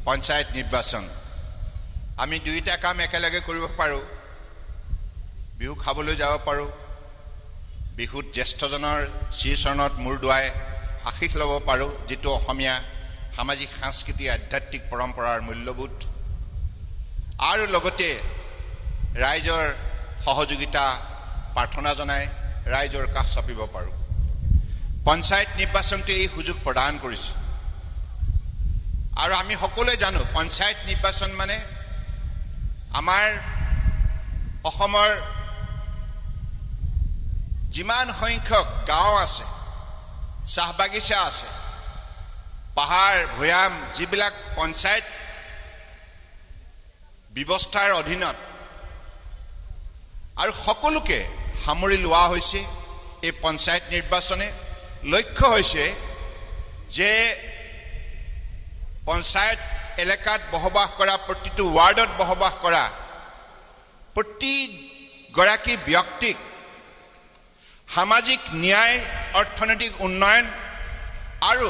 পঞ্চায়ত নিৰ্বাচন আমি দুইটা কাম একেলগে কৰিব পাৰোঁ বিহু খাবলৈ যাব পাৰোঁ বিহুত জ্যেষ্ঠজনৰ শ্ৰীচৰণত মূৰ দুৱাই আশীষ ল'ব পাৰোঁ যেটো অসমীয়া সামাজিক সাংস্কৃতিক আধ্যাত্মিক পৰম্পৰাৰ মূল্যবোধ আৰু লগতে ৰাইজৰ সহযোগিতা প্ৰাৰ্থনা জনাই ৰাইজৰ কাষ চাপিব পাৰোঁ পঞ্চায়ত নিৰ্বাচনটো এই সুযোগ প্ৰদান কৰিছে আৰু আমি সকলোৱে জানো পঞ্চায়ত নিৰ্বাচন মানে আমাৰ অসমৰ যিমান সংখ্যক গাঁও আছে চাহ বাগিচা আছে পাহাৰ ভৈয়াম যিবিলাক পঞ্চায়ত ব্যৱস্থাৰ অধীনত আৰু সকলোকে সামৰি লোৱা হৈছে এই পঞ্চায়ত নিৰ্বাচনে লক্ষ্য হৈছে যে পঞ্চায়ত এলেকাত বসবাস কৰা প্ৰতিটো ৱাৰ্ডত বসবাস কৰা প্ৰতিগৰাকী ব্যক্তিক সামাজিক ন্যায় অৰ্থনৈতিক উন্নয়ন আৰু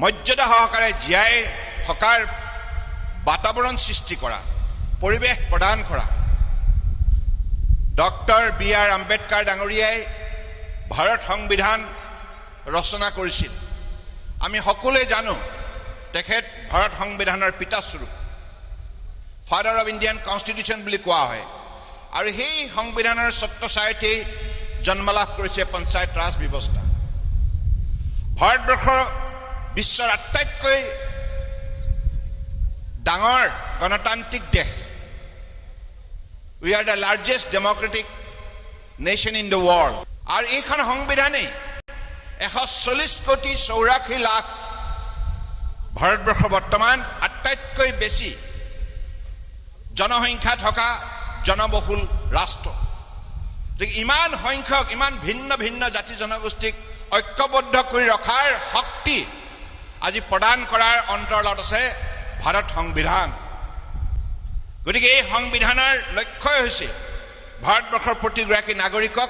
মৰ্যাদা সহকাৰে জীয়াই থকাৰ বাতাবৰণ সৃষ্টি কৰা পৰিৱেশ প্ৰদান কৰা ডক্টৰ বি.আৰ. আম্বেদকাৰ ডাঙৰীয়াই ভাৰত সংবিধান ৰচনা কৰিছিল আমি সকলোৱে জানো তেখেত ভাৰত সংবিধানৰ পিতাস্বৰূপ ফাদাৰ অফ ইণ্ডিয়ান কনষ্টিটিউশ্যন বুলি কোৱা হয় আৰু সেই সংবিধানৰ ছত্ৰছায়াতেই জন্ম লাভ কৰিছে পঞ্চায়ত ৰাজ ব্যৱস্থা ভাৰতবৰ্ষ বিশ্বৰ আটাইতকৈ ডাঙৰ গণতান্ত্ৰিক দেশ We are the largest democratic nation in the world. আৰু এইখন সংবিধানে 140 কোটি 84 লাখ ভাৰতবৰ্ষ বৰ্তমান আটাইতকৈ বেছি জনসংখ্যা থকা জনবহুল ৰাষ্ট্ৰ ইমান সংখ্যক ইমান ভিন্ন ভিন্ন জাতি জনগোষ্ঠীক ঐক্যবদ্ধ কৰি ৰখাৰ শক্তি আজি প্ৰদান কৰাৰ অন্তৰালত আছে ভাৰত সংবিধান গতিকে এই সংবিধানৰ লক্ষ্য হৈছে ভাৰতবৰ্ষৰ প্ৰতিগৰাকী নাগৰিকক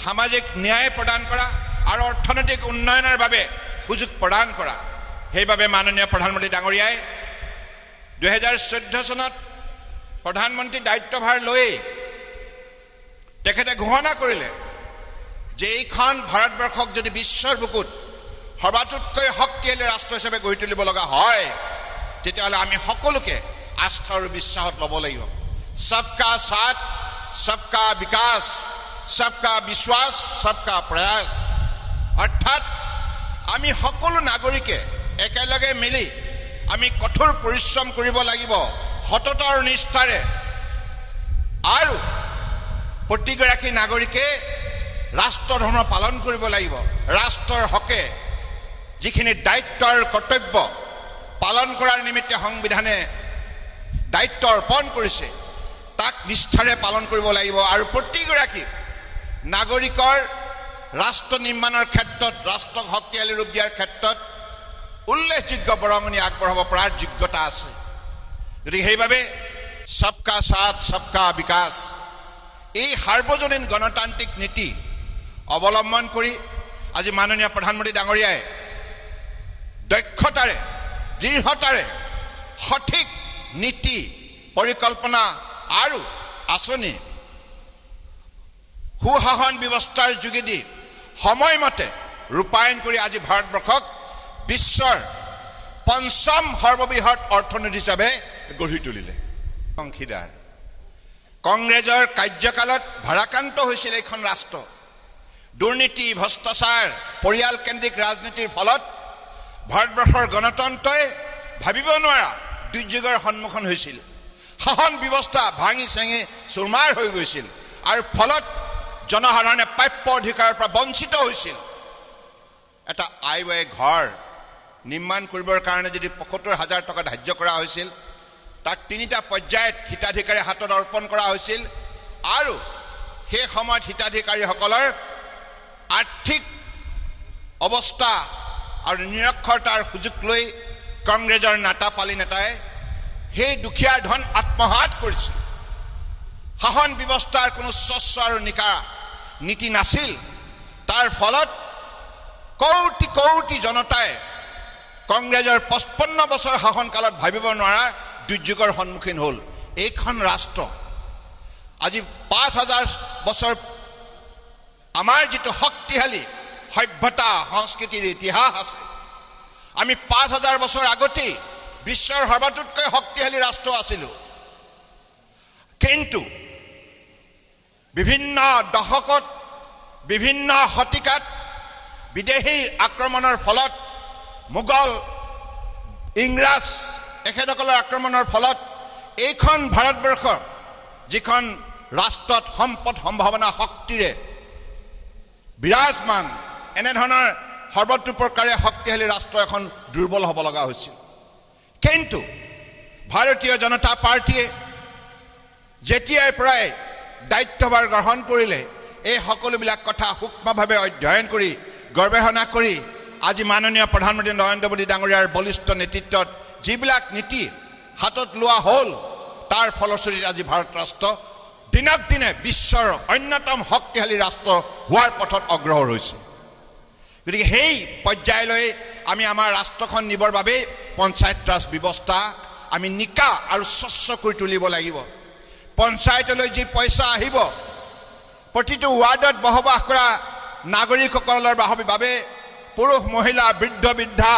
সামাজিক ন্যায় প্ৰদান কৰা আৰু অৰ্থনৈতিক উন্নয়নৰ বাবে সুযোগ প্ৰদান কৰা সেইবাবে মাননীয় প্ৰধানমন্ত্ৰী ডাঙৰীয়াই 2014 চনত প্ৰধানমন্ত্ৰী দায়িত্বভাৰ লৈ তেখেতে ঘোষণা কৰিলে যে এইখন ভাৰতবৰ্ষক যদি বিশ্বৰ বুকুত সৰ্বাতোতকৈ শক্তিশালী ৰাষ্ট্ৰ হিচাপে গঢ়ি তুলিব লগা হয় তেতিয়াহ'লে আমি সকলোকে আস্থা আৰু বিশ্বাসত ল'ব লাগিব সবকা সাথ সবকা বিকাশ সবকা বিশ্বাস সবকা প্ৰয়াস অৰ্থাৎ আমি সকলো নাগৰিকে একেলগে মিলি আমি কঠোৰ পৰিশ্ৰম কৰিব লাগিব সততা আৰু নিষ্ঠাৰে আৰু প্ৰতিগৰাকী নাগৰিকে ৰাষ্ট্ৰ ধৰ্ম পালন কৰিব লাগিব ৰাষ্ট্ৰৰ হকে যিখিনি দায়িত্ব আৰু কৰ্তব্য পালন কৰাৰ নিমিত্তে সংবিধানে দায়িত্ব অৰ্পণ কৰিছে তাক নিষ্ঠাৰে পালন কৰিব লাগিব আৰু প্ৰতিগৰাকী নাগৰিকৰ ৰাষ্ট্ৰ নিৰ্মাণৰ ক্ষেত্ৰত ৰাষ্ট্ৰক শক্তিশালী ৰূপ দিয়াৰ ক্ষেত্ৰত উল্লেখযোগ্য বৰঙণি আগবঢ়াব পৰাৰ যোগ্যতা আছে গতিকে সেইবাবে সবকা সাথ সবকা বিকাশ এই সাৰ্বজনীন গণতান্ত্ৰিক নীতি অৱলম্বন কৰি আজি মাননীয় প্ৰধানমন্ত্ৰী ডাঙৰীয়াই দক্ষতাৰে দৃঢ়তাৰে সঠিক নীতি পৰিকল্পনা আৰু আঁচনি সুশাসন ব্যৱস্থাৰ যোগেদি সময়মতে ৰূপায়ণ কৰি আজি ভাৰতবৰ্ষক বিশ্বৰ পঞ্চম সৰ্ববৃহৎ অৰ্থনীতি হিচাপে গঢ়ি তুলিলে অংশীদাৰ কংগ্ৰেছৰ কাৰ্যকালত ভাৰাক্ৰান্ত হৈছিল এইখন ৰাষ্ট্ৰ দুৰ্নীতি ভ্ৰষ্টাচাৰ পৰিয়ালকেন্দ্ৰিক ৰাজনীতিৰ ফলত ভাৰতবৰ্ষৰ গণতন্ত্ৰই ভাবিব নোৱাৰা দুৰ্যোগৰ সন্মুখীন হৈছিল শাসন ব্যৱস্থা ভাঙি চেঙি চুৰমাৰ হৈ গৈছিল আৰু ফলত জনসাধাৰণে প্ৰাপ্য অধিকাৰৰ পৰা বঞ্চিত হৈছিল এটা আইৱাই ঘৰ নিৰ্মাণ কৰিবৰ কাৰণে যদি ৭৫,০০০ টকা ধাৰ্য কৰা হৈছিল তাক ৩টা পৰ্যায়ত হিতাধিকাৰীৰ হাতত অৰ্পণ কৰা হৈছিল আৰু সেই সময়ত হিতাধিকাৰীসকলৰ আৰ্থিক অৱস্থা আৰু নিৰক্ষৰতাৰ সুযোগ লৈ কংগ্ৰেছৰ নাটাপালি নেতাই সেই দুখীয়াৰ ধন আত্মসাৎ কৰিছিল শাসন ব্যৱস্থাৰ কোনো স্বচ্ছ আৰু নিকা নীতি নাছিল তাৰ ফলত কোটি কোটি জনতাই কংগ্ৰেছৰ 55 বছৰ শাসনকালত ভাবিব নোৱাৰা দুৰ্যোগৰ সন্মুখীন হ'ল এইখন ৰাষ্ট্ৰ আজি 5000 বছৰ আমাৰ যেটো শক্তিশালী সভ্যতা সংস্কৃতিৰ ইতিহাস আছে আমি 5000 বছৰ আগতে বিশ্বৰ সৰ্বাধিক শক্তিশালী ৰাষ্ট্ৰ আছিলো কিন্তু বিভিন্ন দশকত বিভিন্ন শতিকাত বিদেশী আক্ৰমণৰ ফলত মোগল ইংৰাজ এখেতসকলৰ আক্ৰমণৰ ফলত এইখন ভাৰতবৰ্ষ যিখন ৰাষ্ট্ৰত সম্পদ সম্ভাৱনা শক্তিৰে বিৰাজমান এনে ধৰণৰ সৰ্বতোপ্ৰকাৰে শক্তিশালী ৰাষ্ট্ৰ এখন দুৰ্বল হ'ব লগা হৈছিল কিন্তু ভাৰতীয় জনতা পাৰ্টিয়ে যেতিয়াই প্ৰায় দায়িত্বভাৰ গ্ৰহণ কৰিলে এই সকলোবিলাক কথা সূক্ষ্মভাৱে অধ্যয়ন কৰি গৱেষণা কৰি আজি মাননীয় প্ৰধানমন্ত্ৰী নৰেন্দ্ৰ মোদী ডাঙৰীয়াৰ বলিষ্ঠ নেতৃত্বত যিবিলাক নীতি হাতত লোৱা হ'ল তাৰ ফলস্বৰূপে আজি ভাৰত ৰাষ্ট্ৰ দিনক দিনে বিশ্বৰ অন্যতম শক্তিশালী ৰাষ্ট্ৰ হোৱাৰ পথত অগ্ৰসৰ হৈছে গতিকে সেই পৰ্যায়লৈ আমি আমাৰ ৰাষ্ট্ৰখন নিবৰ বাবে পঞ্চায়ত ৰাজ ব্যৱস্থা আমি নিকা আৰু স্বচ্ছ কৰি তুলিব লাগিব পঞ্চায়তলৈ যি পইচা আহিব প্ৰতিটো ৱাৰ্ডত বসবাস কৰা নাগৰিকসকলৰ বাবে পুৰুষ মহিলা বৃদ্ধ বৃদ্ধা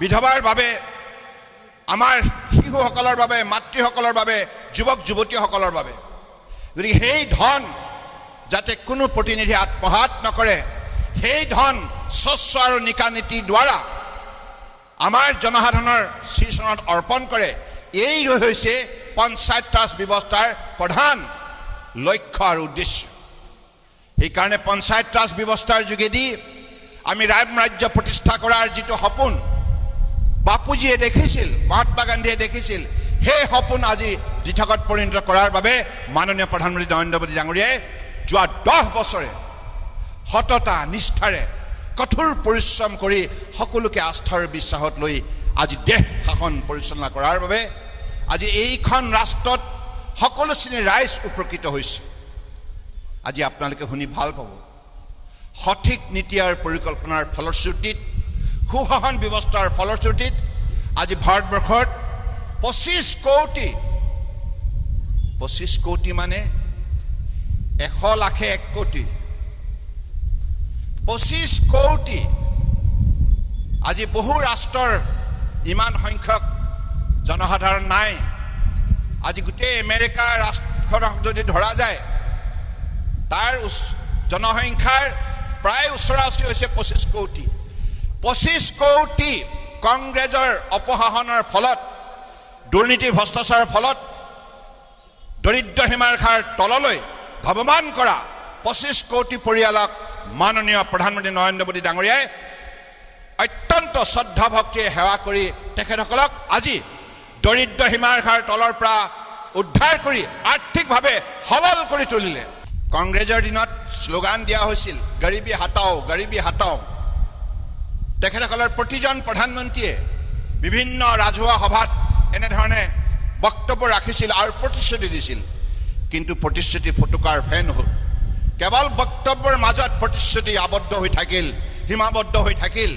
বিধৱাৰ বাবে আমাৰ শিশুসকলৰ বাবে মাতৃসকলৰ বাবে যুৱক যুৱতীসকলৰ বাবে গতিকে সেই ধন যাতে কোনো প্ৰতিনিধি আত্মসাৎ নকৰে সেই ধন স্বচ্ছ আৰু নিকা নীতি দ্বাৰা আমাৰ জনসাধাৰণৰ শ্ৰীচৰণত অৰ্পণ কৰে এই হৈছে পঞ্চায়ত ৰাজ ব্যৱস্থাৰ প্ৰধান লক্ষ্য আৰু উদ্দেশ্য সেইকাৰণে পঞ্চায়ত ৰাজ ব্যৱস্থাৰ যোগেদি আমি ৰাজ্য প্ৰতিষ্ঠা কৰাৰ যিটো সপোন বাপুজীয়ে দেখিছিল মহাত্মা গান্ধীয়ে দেখিছিল সেই সপোন আজি দিঠকত পৰিণত কৰাৰ বাবে মাননীয় প্ৰধানমন্ত্ৰী নৰেন্দ্ৰ মোদী ডাঙৰীয়াই যোৱা 10 বছৰে সততা নিষ্ঠাৰে কঠোৰ পৰিশ্ৰম কৰি সকলোকে আস্থাৰ বিশ্বাসত লৈ আজি দেশ শাসন পৰিচালনা কৰাৰ বাবে আজি এইখন ৰাষ্ট্ৰত সকলো শ্ৰেণীৰ ৰাইজ উপকৃত হৈছে আজি আপোনালোকে শুনি ভাল পাব সঠিক নীতি আৰু পৰিকল্পনাৰ ফলশ্ৰুতিত সুশাসন ব্যৱস্থাৰ ফলশ্ৰুতিত আজি ভাৰতবৰ্ষত 25 কোটি মানে 100 লাখে 1 কোটি 25 কোটি আজি বহু ৰাষ্ট্ৰৰ ইমান সংখ্যক জনসাধাৰণ নাই আজি গোটেই আমেৰিকাৰ ৰাষ্ট্ৰখনক যদি ধৰা যায় তাৰ জনসংখ্যাৰ প্ৰায় ওচৰা-ওচৰি হৈছে 25 কোটি কংগ্ৰেছৰ অপশাসনৰ ফলত দুৰ্নীতি ভ্ৰষ্টাচাৰৰ ফলত দৰিদ্ৰ সীমাৰেখাৰ তললৈ ধাৱমান কৰা 25 কোটি পৰিয়ালক মাননীয় প্ৰধানমন্ত্ৰী নৰেন্দ্ৰ মোদী ডাঙৰীয়াই অত্যন্ত শ্ৰদ্ধা ভক্তিৰে সেৱা কৰি তেখেতসকলক আজি দৰিদ্ৰ সীমাৰেখাৰ তলৰ পৰা উদ্ধাৰ কৰি আৰ্থিকভাৱে সবল কৰি তুলিলে কংগ্ৰেছৰ দিনত শ্লোগান দিয়া হৈছিল গৰীবী হাটাও তেখেতসকলৰ প্ৰতিজন প্ৰধানমন্ত্ৰীয়ে বিভিন্ন ৰাজহুৱা সভাত এনে ধৰণে বক্তব্য ৰাখিছিল আৰু প্ৰতিশ্ৰুতি দিছিল কিন্তু প্ৰতিশ্ৰুতি ফটুকাৰ ফেন হ'ল কেৱল বক্তব্যৰ মাজত প্ৰতিশ্ৰুতি আবদ্ধ হৈ থাকিল সীমাবদ্ধ হৈ থাকিল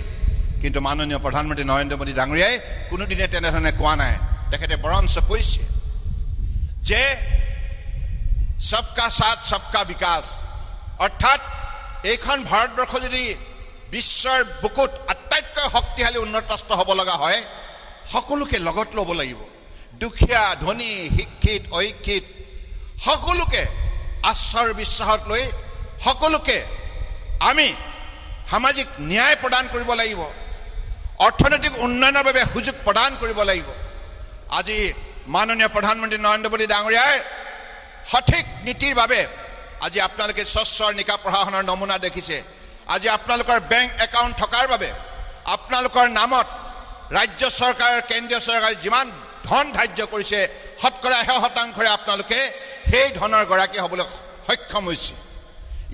কিন্তু মাননীয় প্ৰধানমন্ত্ৰী নৰেন্দ্ৰ মোদী ডাঙৰীয়াই কোনোদিনে তেনেধৰণে কোৱা নাই তেখেতে বৰঞ্চ কৈছে যে সবকা সাথ সবকা বিকাশ অৰ্থাৎ এইখন ভাৰতবৰ্ষ যদি বিশ্বৰ বুকুত আটাইতকৈ শক্তিশালী উন্নত ৰাষ্ট্ৰ হ'ব লগা হয় সকলোকে লগত ল'ব লাগিব দুখীয়া ধনী শিক্ষিত অশিক্ষিত সকলোকে আশ্ৰয় বিশ্বাসত লৈ সকলোকে আমি সামাজিক ন্যায় প্ৰদান কৰিব লাগিব অৰ্থনৈতিক উন্নয়নৰ বাবে সুযোগ প্ৰদান কৰিব লাগিব আজি মাননীয় প্ৰধানমন্ত্ৰী নৰেন্দ্ৰ মোদী ডাঙৰীয়াৰ সঠিক নীতিৰ বাবে আজি আপোনালোকে স্বচ্ছ নিকা প্ৰশাসনৰ নমুনা দেখিছে আজি আপোনালোকৰ বেংক একাউণ্ট থকাৰ বাবে আপোনালোকৰ নামত ৰাজ্য চৰকাৰ কেন্দ্ৰীয় চৰকাৰে যিমান ধন ধাৰ্য কৰিছে শতকৰা 100% আপোনালোকে সেই ধনৰ গৰাকী হ'বলৈ সক্ষম হৈছে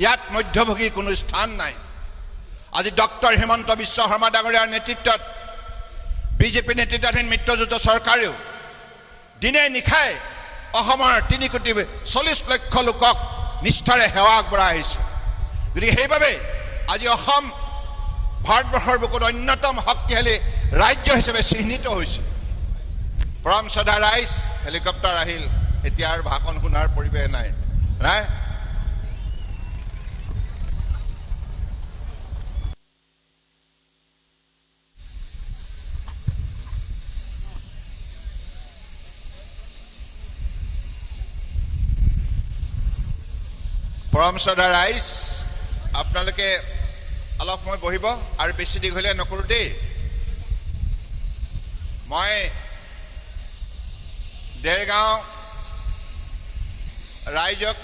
ইয়াত মধ্যভোগী কোনো স্থান নাই আজি ডক্টৰ হিমন্ত বিশ্ব শৰ্মা ডাঙৰীয়াৰ নেতৃত্বত বিজেপি নেতৃত্বাধীন মিত্ৰজোঁট চৰকাৰেও দিনে নিশাই অসমৰ 3,40 লক্ষ লোকক নিষ্ঠাৰে সেৱা আগবঢ়াই আহিছে গতিকে সেইবাবে আজি অসম ভাৰতবৰ্ষৰ বুকুত অন্যতম শক্তিশালী ৰাজ্য হিচাপে চিহ্নিত হৈছে। পৰম শ্ৰদ্ধা ৰাইজ, হেলিকপ্টাৰ আহিল, এতিয়া আৰু ভাষণ শুনাৰ পৰিৱেশ নাই। পৰম শ্ৰদ্ধা ৰাইজ, আপোনালোকে অলপ সময় বহিব আৰু বেছি দীঘলীয়া নকৰোঁ দেই। মই দেৰগাঁও ৰাইজক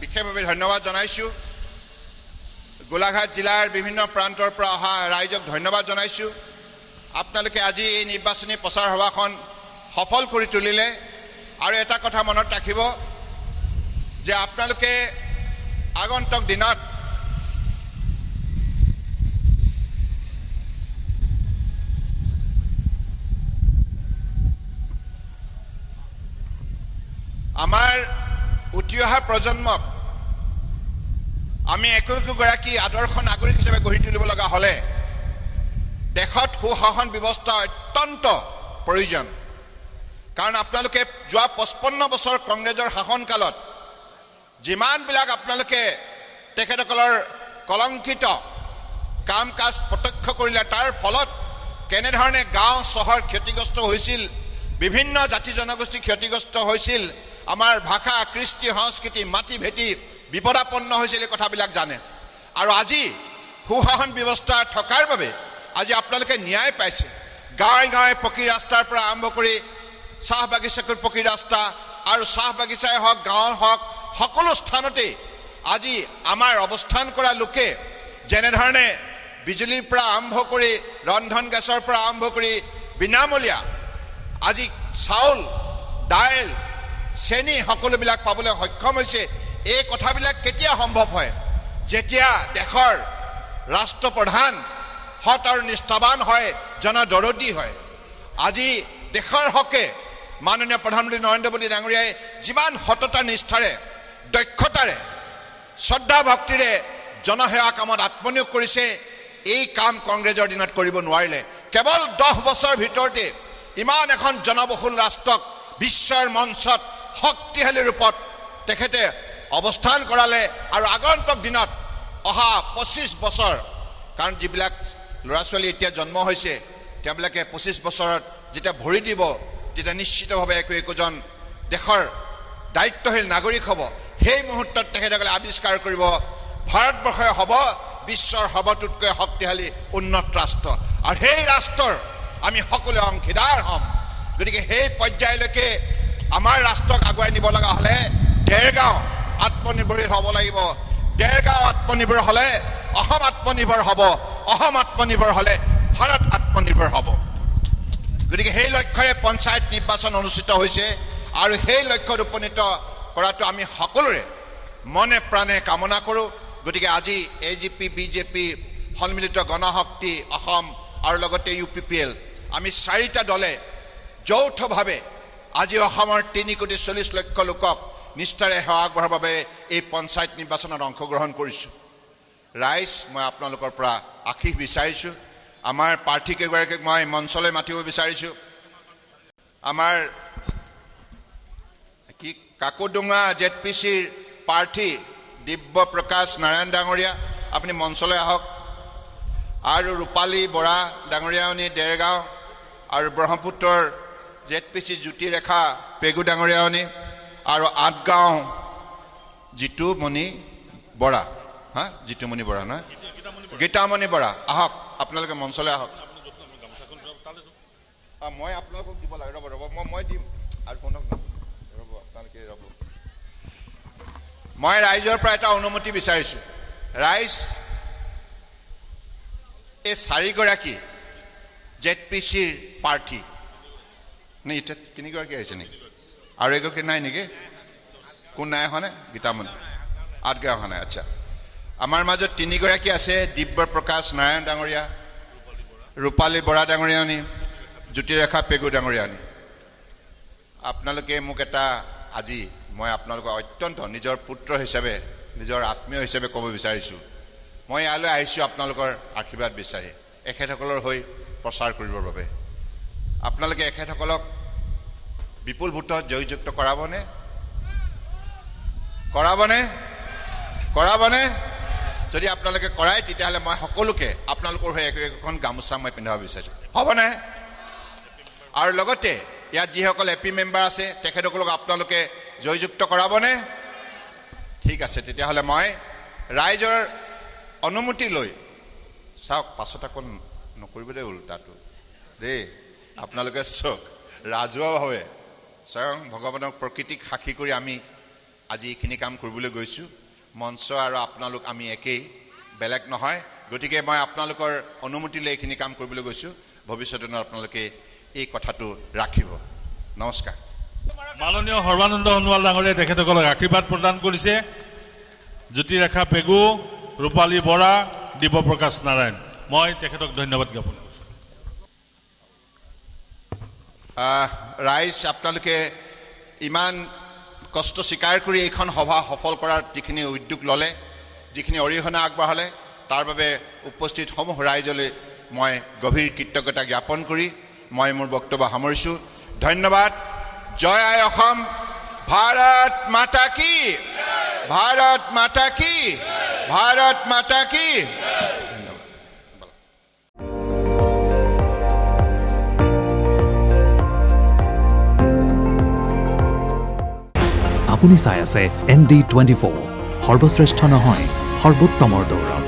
বিশেষভাৱে ধন্যবাদ জনাইছোঁ। গোলাঘাট জিলাৰ বিভিন্ন প্ৰান্তৰ পৰা অহা ৰাইজক ধন্যবাদ জনাইছোঁ। আপোনালোকে আজি এই নিৰ্বাচনী প্ৰচাৰ সভাখন সফল কৰি তুলিলে। আৰু এটা কথা মনত ৰাখিব যে আপোনালোকে আগন্তুক দিনত আমাৰ উঠি অহা প্ৰজন্মক আমি একোগৰাকী আদৰ্শ নাগৰিক হিচাপে গঢ়ি তুলিব লগা হ'লে দেশত সুশাসন ব্যৱস্থা অত্যন্ত প্ৰয়োজন। কাৰণ আপোনালোকে যোৱা 55 বছৰ কংগ্ৰেছৰ শাসনকালত যিমানবিলাক আপোনালোকে তেখেতসকলৰ কলংকিত কাম কাজ প্ৰত্যক্ষ কৰিলে, তাৰ ফলত কেনেধৰণে গাঁও চহৰ ক্ষতিগ্ৰস্ত হৈছিল, বিভিন্ন জাতি জনগোষ্ঠী ক্ষতিগ্ৰস্ত হৈছিল, আমাৰ ভাষা কৃষ্টি সংস্কৃতি মাটি ভেটি বিপদাপন্ন হৈছিল, এই কথাবিলাক জানে। আৰু আজি সুশাসন ব্যৱস্থা থকাৰ বাবে আজি আপোনালোকে ন্যায় পাইছে। গাঁৱে গাঁৱে পকী ৰাস্তাৰ পৰা আৰম্ভ কৰি চাহ বাগিচাকৈ পকী ৰাস্তা আৰু চাহ বাগিচাই হওক গাঁৱৰ হওক সকলো স্থানতে আজি আমাৰ অৱস্থান কৰা লোকে যেনেধৰণে বিজুলীৰ পৰা আৰম্ভ কৰি ৰন্ধন গেছৰ পৰা আৰম্ভ কৰি বিনামূলীয়া আজি চাউল দাইল চেনি সকলোবিলাক পাবলৈ সক্ষম হৈছে। এই কথাবিলাক কেতিয়া সম্ভৱ হয়? যেতিয়া দেশৰ ৰাষ্ট্ৰপ্ৰধান সৎ আৰু নিষ্ঠাবান হয়, জনদৰদী হয়। আজি দেশৰ হকে মাননীয় প্ৰধানমন্ত্ৰী নৰেন্দ্ৰ মোদী ডাঙৰীয়াই যিমান সততা নিষ্ঠাৰে দক্ষতাৰে শ্ৰদ্ধা ভক্তিৰে জনসেৱা কামত আত্মনিয়োগ কৰিছে, এই কাম কংগ্ৰেছৰ দিনত কৰিব নোৱাৰিলে। কেৱল 10 বছৰ ভিতৰতে ইমান এখন জনবহুল ৰাষ্ট্ৰক বিশ্বৰ মঞ্চত শক্তিশালী ৰূপত তেখেতে অৱস্থান কৰালে। আৰু আগন্তুক দিনত অহা 25 বছৰ, কাৰণ যিবিলাক ল'ৰা ছোৱালী এতিয়া জন্ম হৈছে তেওঁবিলাকে 25 বছৰত যেতিয়া ভৰি দিব তেতিয়া নিশ্চিতভাৱে একোজন দেশৰ দায়িত্বশীল নাগৰিক হ'ব। সেই মুহূৰ্তত তেখেতসকলে আৱিষ্কাৰ কৰিব ভাৰতবৰ্ষই হ'ব বিশ্বৰ সৰ্বতোতকৈ শক্তিশালী উন্নত ৰাষ্ট্ৰ, আৰু সেই ৰাষ্ট্ৰৰ আমি সকলোৱে অংশীদাৰ হ'ম। গতিকে সেই পৰ্যায়লৈকে আমাৰ ৰাষ্ট্ৰক আগুৱাই নিব লগা হ'লে দেৰগাঁও আত্মনিৰ্ভৰশীল হ'ব লাগিব। দেৰগাঁও আত্মনিৰ্ভৰ হ'লে অসম আত্মনিৰ্ভৰ হ'ব, অসম আত্মনিৰ্ভৰ হ'লে ভাৰত আত্মনিৰ্ভৰ হ'ব। গতিকে সেই লক্ষ্যৰে পঞ্চায়ত নিৰ্বাচন অনুষ্ঠিত হৈছে, আৰু সেই লক্ষ্যত উপনীত কৰাটো আমি সকলোৰে মনে প্ৰাণে কামনা কৰোঁ। গতিকে আজি AGP BJP সন্মিলিত গণশক্তি অসম আৰু লগতে UPPL আমি 4টা দলে যৌথভাৱে আজি অসমৰ 3,40 লক্ষ লোকক নিষ্ঠাৰে সেৱা আগবঢ়াৰ বাবে এই পঞ্চায়ত নিৰ্বাচনত অংশগ্ৰহণ কৰিছোঁ। ৰাইজ, মই আপোনালোকৰ পৰা আশীষ বিচাৰিছোঁ। আমাৰ প্ৰাৰ্থীকেইগৰাকীক মই মঞ্চলৈ মাতিব বিচাৰিছোঁ। আমাৰ কাকোডোঙা ZPCৰ প্ৰাৰ্থী দিব্য প্ৰকাশ নাৰায়ণ ডাঙৰীয়া, আপুনি মঞ্চলৈ আহক। আৰু ৰূপালী বৰা ডাঙৰীয়ানী দেৰগাঁও, আৰু ব্ৰহ্মপুত্ৰৰ ZPC জ্যোতিৰেখা পেগু ডাঙৰীয়ানী, আৰু আঠগাঁও জিতুমণি বৰা, জিতুমণি বৰা নহয়, গীতামণি বৰা। আহক, আপোনালোকে মঞ্চলৈ আহক। মই আপোনালোকক দিব লাগে, ৰ'ব মই দিম আৰু কোনক ৰ'ব, আপোনালোকে ৰ'ব। মই ৰাইজৰ পৰা এটা অনুমতি বিচাৰিছোঁ। ৰাইজ, এই 4গৰাকী ZPCৰ প্ৰাৰ্থী নে এতিয়া 3গৰাকী আহিছে নেকি? আৰু এগৰাকী নাই নেকি? কোন নাই অহা নে? গীতামণি আঠগাঁও অহা নাই। আচ্ছা, আমাৰ মাজত 3গৰাকী আছে, দিব্য প্ৰকাশ নাৰায়ণ ডাঙৰীয়া, ৰূপালী বৰা ডাঙৰীয়ানী, জ্যোতিৰেখা পেগু ডাঙৰীয়ানী। আপোনালোকে মোক এটা আজি মই আপোনালোকক অত্যন্ত নিজৰ পুত্ৰ হিচাপে নিজৰ আত্মীয় হিচাপে ক'ব বিচাৰিছোঁ, মই ইয়ালৈ আহিছোঁ আপোনালোকৰ আশীৰ্বাদ বিচাৰি, এখেতসকলৰ হৈ প্ৰচাৰ কৰিবৰ বাবে। আপোনালোকে এখেতসকলক বিপুল ভোটত জয়যুক্ত কৰাবনে? কৰাবনে? যদি আপোনালোকে কৰায় তেতিয়াহ'লে মই সকলোকে আপোনালোকৰ হৈ এখন গামোচা মই পিন্ধাব বিচাৰিছোঁ, হ'বনে? আৰু লগতে ইয়াত যিসকল এপি মেম্বাৰ আছে তেখেতসকলক আপোনালোকে জয়যুক্ত কৰাবনে? ঠিক আছে, তেতিয়াহ'লে মই ৰাইজৰ অনুমতি লৈ চাওক, পাছত আকৌ নকৰিবলৈ ওলোটাটো দেই, আপোনালোকে চাওক ৰাজহুৱাভাৱে স্বয়ং ভগৱানক প্ৰকৃতিক সাক্ষী কৰি আমি আজি এইখিনি কাম কৰিবলৈ গৈছোঁ। মঞ্চ আৰু আপোনালোক আমি একেই, বেলেগ নহয়। গতিকে মই আপোনালোকৰ অনুমতি লৈ এইখিনি কাম কৰিবলৈ গৈছোঁ। ভৱিষ্যতে আপোনালোকে এই কথাটো ৰাখিব। নমস্কাৰ। মাননীয় সৰ্বানন্দ সোণোৱাল ডাঙৰীয়াই তেখেতসকলক আশীৰ্বাদ প্ৰদান কৰিছে। জ্যোতিৰেখা পেগু, ৰূপালী বৰা, দিব্যপ্ৰকাশ নাৰায়ণ, মই তেখেতক ধন্যবাদ জ্ঞাপন কৰিছোঁ। ৰাইজ, আপোনালোকে ইমান কষ্ট স্বীকাৰ কৰি এইখন সভা সফল কৰাৰ যিখিনি উদ্যোগ ল'লে, যিখিনি অৰিহণা আগবঢ়ালে, তাৰ বাবে উপস্থিত সমূহ ৰাইজলৈ মই গভীৰ কৃতজ্ঞতা জ্ঞাপন কৰি মই মোৰ বক্তব্য সামৰিছোঁ। ধন্যবাদ। জয় আই অসম। ভাৰত মাতা কি, ভাৰত মাতা কি, ভাৰত মাতা কি। আপুনি চাই আছে ND24, সৰ্বশ্ৰেষ্ঠ নহয় সৰ্বোত্তমৰ দৌৰ।